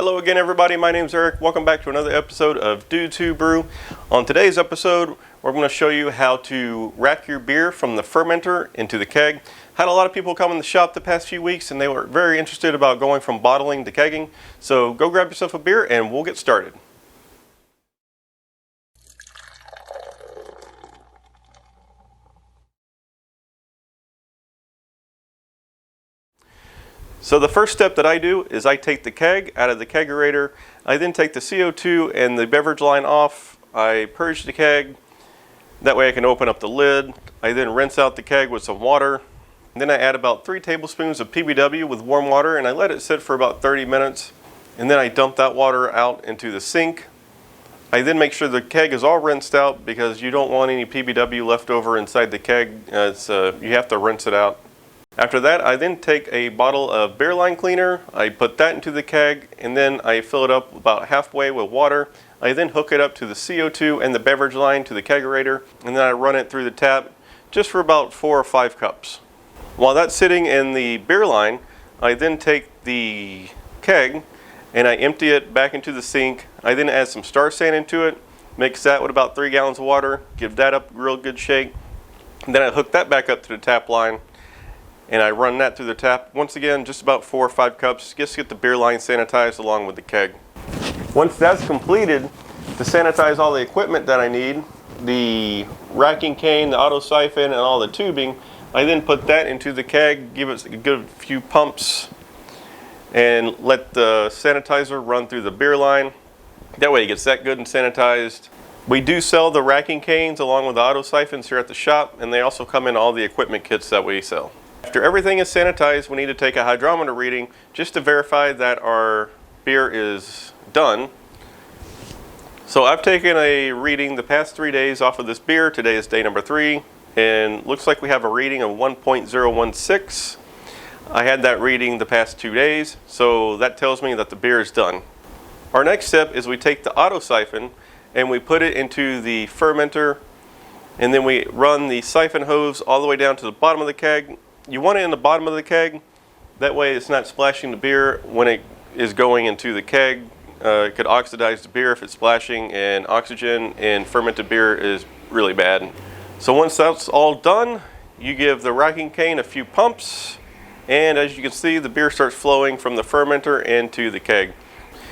Hello again, everybody. My name's Eric. Welcome back to another episode of Dudes Who Brew. On today's episode, we're going to show you how to rack your beer from the fermenter into the keg. Had a lot of people come in the shop the past few weeks, and they were very interested about going from bottling to kegging. So go grab yourself a beer, and we'll get started. So the first step that I do is I take the keg out of the kegerator. I then take the CO2 and the beverage line off. I purge the keg. That way I can open up the lid. I then rinse out the keg with some water. And then I add about 3 tablespoons of PBW with warm water, and I let it sit for about 30 minutes. And then I dump that water out into the sink. I then make sure the keg is all rinsed out because you don't want any PBW left over inside the keg. You have to rinse it out. After that, I then take a bottle of beer line cleaner, I put that into the keg, and then I fill it up about halfway with water. I then hook it up to the CO2 and the beverage line to the kegerator, and then I run it through the tap just for about 4 or 5 cups. While that's sitting in the beer line, I then take the keg and I empty it back into the sink. I then add some Star San into it, mix that with about 3 gallons of water, give that a real good shake, and then I hook that back up to the tap line. And I run that through the tap, once again, just about 4 or 5 cups, just to get the beer line sanitized along with the keg. Once that's completed, to sanitize all the equipment that I need, the racking cane, the auto siphon, and all the tubing, I then put that into the keg, give it a good few pumps, and let the sanitizer run through the beer line. That way it gets that good and sanitized. We do sell the racking canes along with the auto siphons here at the shop, and they also come in all the equipment kits that we sell. After everything is sanitized, we need to take a hydrometer reading just to verify that our beer is done. So I've taken a reading the past 3 days off of this beer. Today is day number 3, and looks like we have a reading of 1.016. I had that reading the past 2 days, so that tells me that the beer is done. Our next step is we take the auto siphon and we put it into the fermenter, and then we run the siphon hose all the way down to the bottom of the keg. You want it in the bottom of the keg, that way it's not splashing the beer when it is going into the keg. It could oxidize the beer if it's splashing, and oxygen in fermented beer is really bad. So once that's all done, you give the racking cane a few pumps, and as you can see, the beer starts flowing from the fermenter into the keg.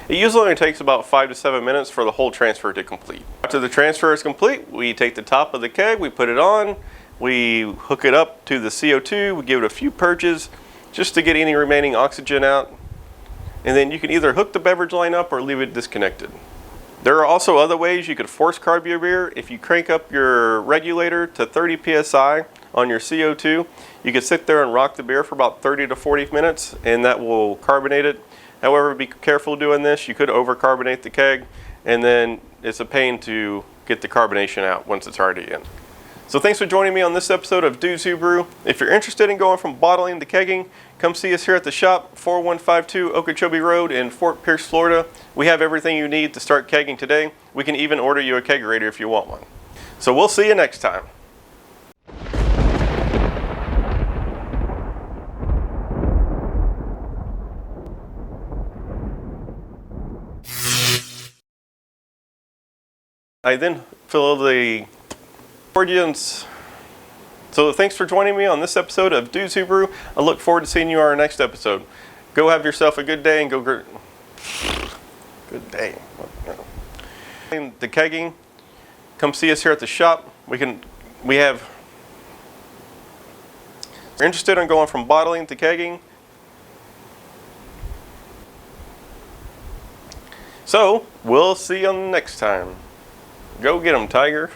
It usually only takes about 5 to 7 minutes for the whole transfer to complete. After the transfer is complete, we take the top of the keg, we put it on, we hook it up to the CO2, we give it a few purges just to get any remaining oxygen out, and then you can either hook the beverage line up or leave it disconnected. There are also other ways you could force carb your beer. If you crank up your regulator to 30 psi on your CO2, you can sit there and rock the beer for about 30 to 40 minutes, and that will carbonate it. However, be careful doing this. You could overcarbonate the keg, and then it's a pain to get the carbonation out once it's already in. So thanks for joining me on this episode of Dudes Who Brew. If you're interested in going from bottling to kegging, come see us here at the shop, 4152 Okeechobee Road in Fort Pierce, Florida. We have everything you need to start kegging today. We can even order you a kegerator if you want one. So we'll see you next time. I then fill the origins. So thanks for joining me on this episode of Dudes Who Brew. I look forward to seeing you on our next episode. Go have yourself a good day and good day. The kegging, come see us here at the shop. We're interested in going from bottling to kegging. So we'll see you on the next time. Go get 'em, Tiger.